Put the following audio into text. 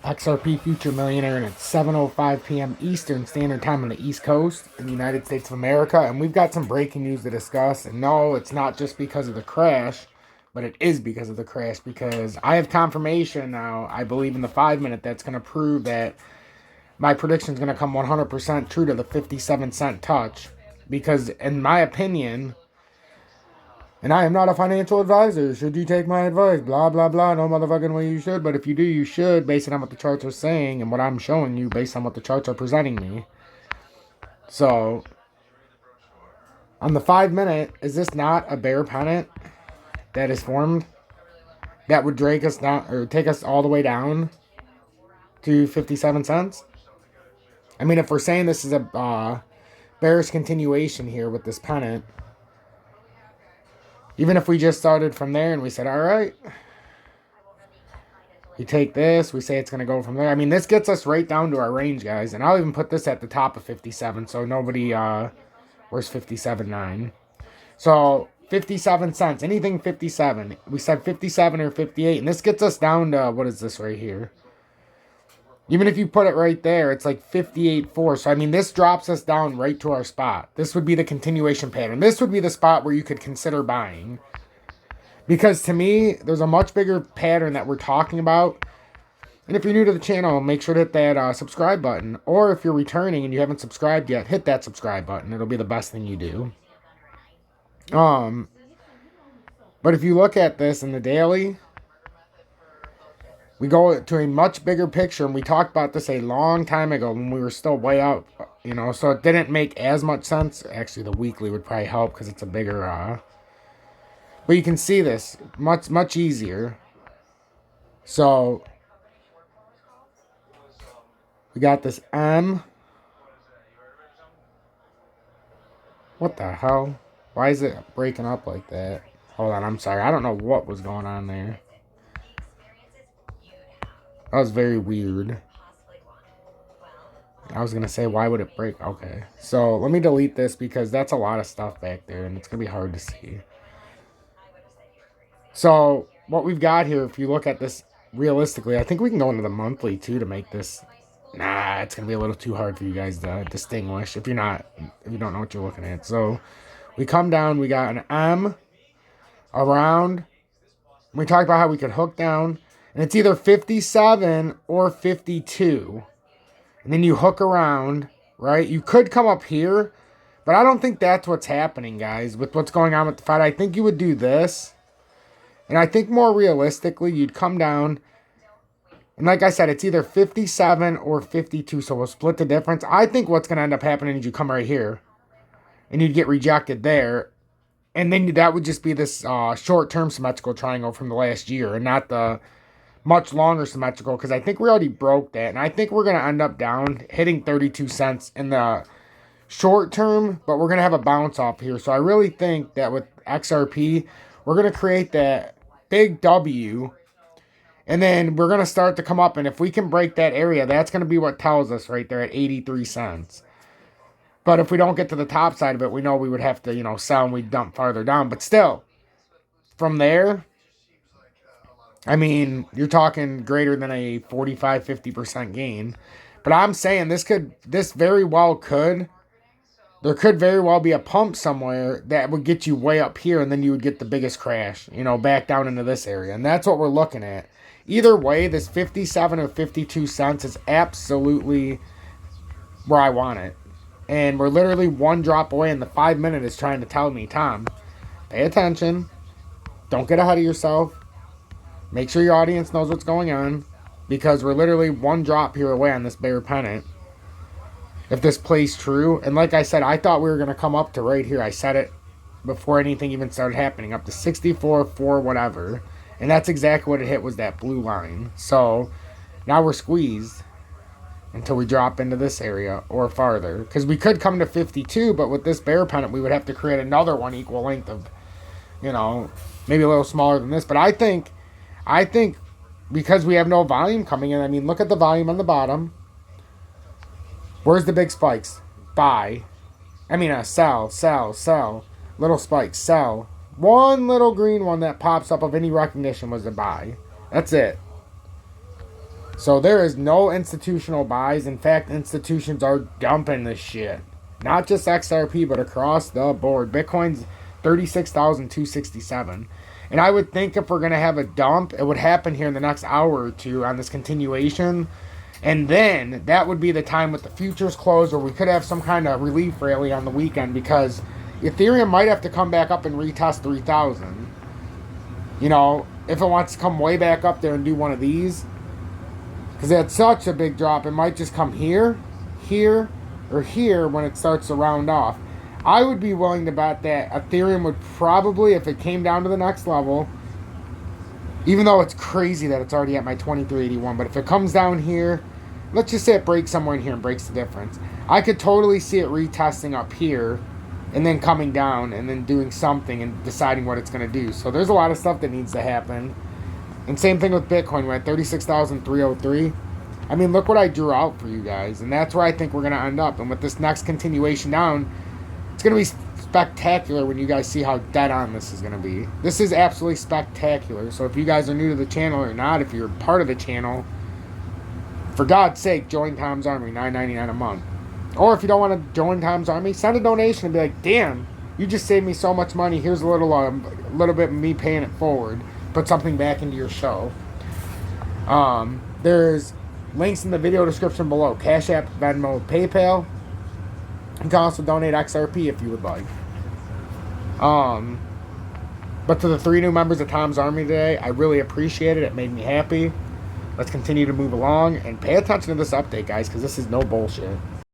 XRP Future Millionaire, and it's 7:05 p.m. Eastern Standard Time on the East Coast in the United States of America. And we've got some breaking news to discuss. And no, it's not just because of the crash, but it is because of the crash, because I have confirmation now, I believe in the 5-minute, that's going to prove that my prediction is going to come 100% true to the 57-cent touch. Because in my opinion, and I am not a financial advisor, should you take my advice? Blah, blah, blah. No motherfucking way you should. But if you do, you should, based on what the charts are saying and what I'm showing you, based on what the charts are presenting me. So, on the 5-minute, is this not a bear pennant that is formed that would drag us down, or take us all the way down to 57 cents? I mean, if we're saying this is a bearish continuation here with this pennant, even if we just started from there and we said, all right, we take this, we say it's going to go from there. I mean, this gets us right down to our range, guys. And I'll even put this at the top of 57, so nobody, where's 57.9? So, 57 cents, anything 57. We said 57 or 58, and this gets us down to, what is this right here? Even if you put it right there, it's like 58.4. So, I mean, this drops us down right to our spot. This would be the continuation pattern. This would be the spot where you could consider buying. Because to me, there's a much bigger pattern that we're talking about. And if you're new to the channel, make sure to hit that subscribe button. Or if you're returning and you haven't subscribed yet, hit that subscribe button. It'll be the best thing you do. But if you look at this in the daily, we go to a much bigger picture, and we talked about this a long time ago when we were still way up, you know, so it didn't make as much sense. Actually, the weekly would probably help because it's a bigger, but you can see this much easier. So, we got this M. What the hell? Why is it breaking up like that? Hold on, I'm sorry. I don't know what was going on there. That was very weird. I was going to say, why would it break? Okay. So, let me delete this because that's a lot of stuff back there, and it's going to be hard to see. So, what we've got here, if you look at this realistically, I think we can go into the monthly, too, to make this. Nah, it's going to be a little too hard for you guys to distinguish if you don't know what you're looking at. So, we come down, we got an M around. We talked about how we could hook down. And it's either 57 or 52. And then you hook around, right? You could come up here, but I don't think that's what's happening, guys, with what's going on with the fight. I think you would do this. And I think more realistically, you'd come down. And like I said, it's either 57 or 52, so we'll split the difference. I think what's going to end up happening is you come right here. And you'd get rejected there. And then that would just be this short-term symmetrical triangle from the last year, and not the much longer symmetrical, because I think we already broke that. And I think we're going to end up down hitting 32 cents in the short term, but we're going to have a bounce off here. So I really think that with XRP, we're going to create that big W, and then we're going to start to come up. And if we can break that area, that's going to be what tells us right there at 83 cents. But if we don't get to the top side of it, we know we would have to, you know, sell and we'd dump farther down. But still, from there, I mean, you're talking greater than a 45-50% gain. But I'm saying this very well could, there could very well be a pump somewhere that would get you way up here, and then you would get the biggest crash, you know, back down into this area. And that's what we're looking at. Either way, this 57 or 52 cents is absolutely where I want it. And we're literally one drop away, and the 5-minute is trying to tell me, Tom, pay attention. Don't get ahead of yourself. Make sure your audience knows what's going on, because we're literally one drop here away on this bear pennant. If this plays true, and like I said, I thought we were going to come up to right here. I said it before anything even started happening, up to 64.4 whatever. And that's exactly what it hit, was that blue line. So now we're squeezed until we drop into this area or farther. Because we could come to 52, but with this bear pennant, we would have to create another one equal length of, you know, maybe a little smaller than this. But I think because we have no volume coming in, I mean, look at the volume on the bottom. Where's the big spikes? Buy. I mean, sell, sell, sell. Little spikes, sell. One little green one that pops up of any recognition was a buy. That's it. So there is no institutional buys. In fact, institutions are dumping this shit. Not just XRP, but across the board. Bitcoin's 36,267. And I would think if we're going to have a dump, it would happen here in the next hour or two on this continuation. And then that would be the time with the futures close, or we could have some kind of relief rally on the weekend, because Ethereum might have to come back up and retest 3,000. You know, if it wants to come way back up there and do one of these. Because it had such a big drop, it might just come here, here, or here when it starts to round off. I would be willing to bet that Ethereum would probably, if it came down to the next level, even though it's crazy that it's already at my 2381, but if it comes down here, let's just say it breaks somewhere in here and breaks the difference, I could totally see it retesting up here and then coming down and then doing something and deciding what it's going to do. So there's a lot of stuff that needs to happen. And same thing with Bitcoin. We're at 36,303. I mean, look what I drew out for you guys. And that's where I think we're going to end up. And with this next continuation down, it's going to be spectacular when you guys see how dead on this is going to be. This is absolutely spectacular. So if you guys are new to the channel or not, if you're part of the channel, for God's sake, join Tom's Army, $9.99 a month. Or if you don't want to join Tom's Army, send a donation and be like, damn, you just saved me so much money. Here's a little bit of me paying it forward. Put something back into your show. There's links in the video description below. Cash App, Venmo, PayPal. You can also donate XRP if you would like. But to the 3 new members of Tom's Army today, I really appreciate it. It made me happy. Let's continue to move along and pay attention to this update, guys, because this is no bullshit.